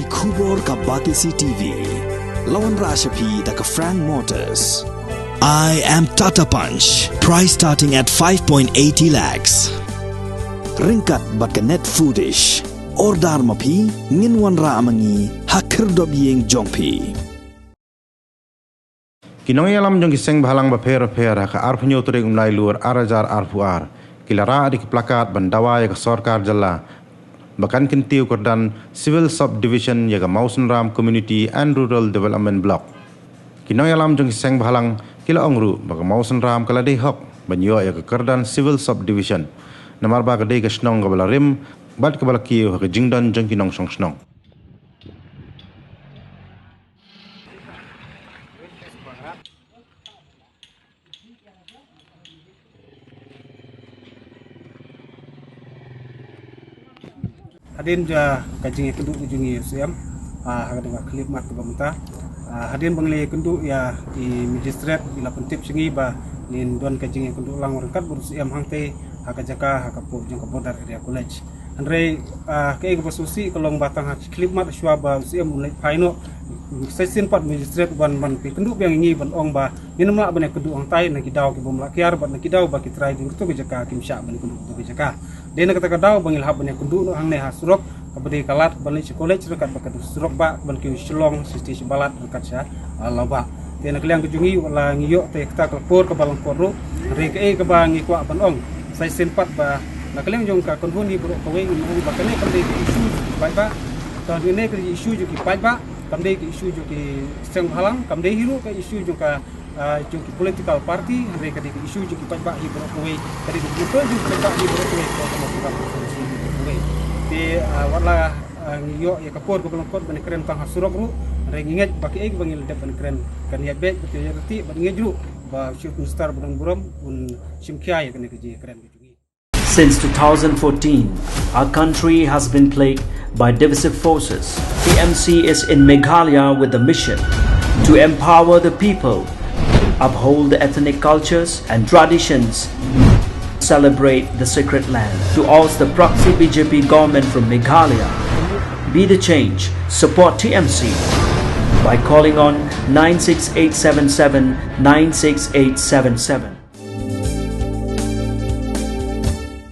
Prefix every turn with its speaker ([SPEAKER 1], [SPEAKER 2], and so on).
[SPEAKER 1] Kubor ka Batisi TV. Lawan Rashapi da ka Frank Motors. I am Tata Punch. Price starting at 5.80 lakhs. Ringkat bat ka net foodish. Ordar mapi nginwan ra amangi hakir dob yeng jongpi.
[SPEAKER 2] Kinong yalam jong kiseng bahalang ba pera ka arpunyo tureng umlai luar arajar arpuar. Kilara adik plakat bandawa ya ka sorkar jalla. Bahkan kintiu kordan Civil Subdivision ya ka Mausan Ram Community and Rural Development Block. Kinong yalam jong kiseng bahalang kila ongru baka Mausan Ram kala dei hok banyo ya ka kordan Civil Subdivision. Namar ba ka dei ka snong ka bala rim bat ka bala kiyo ka jingdan jong kinong song snong.
[SPEAKER 3] Hadin ja kajing kenduk ujungi siam dengan klip mat pemerintah hadin bangle kenduk ya di magistrate bila pentip singi ba nin don kajing kenduk lang rengkat berusiam hangte hakajaka hakapo jeng kabodar area college andre ke basusi kolong batang klip mat syaba usiam mulai paino sesin pat magistrate ban kenduk yang ingi ban ong ba minumla ban kenduk ang tai na kidau ki bomla kiar ban kidau ba ki trai jurtu gejaka kim sya ban kenduk tu gejaka dena kata kadau bangil hab ban kenduk no hang ne ha surok kabadi kalat ban ci college rekat ba kadu surok ba ban ki shlong sisti balat rekat sya laba dena kaliang kejungi wala ngiyo te kata kelpur ke balang koru re ke ba ngi kwa ban ong sesin pat ba na kaliang jong ka konhun ni bro kowe ngi ba kane kan de isu bai ba ta ne ke isu ju ki bai ba kamde ke isu jo ke seng halang kamde hiru ke isu jo ka jo ki political party re ke isu jo ki pa hi bro kowe kadi ko betul jo pa hi bro kowe ko mo ka kowe te wala ngiyo ya kapor ko belum kot ban keren tang hasurok ru re nginget baki eg bangil de ban keren kan ya be betul ya reti ban ngejru ba syuk mustar burung burom un simkia ya kan ke keren gitu.
[SPEAKER 4] Since 2014, our country has been plagued by divisive forces. TMC is in Meghalaya with a mission to empower the people, uphold the ethnic cultures and traditions, celebrate the sacred land. To oust the proxy BJP government from Meghalaya, be the change, support TMC by calling on 96877 96877.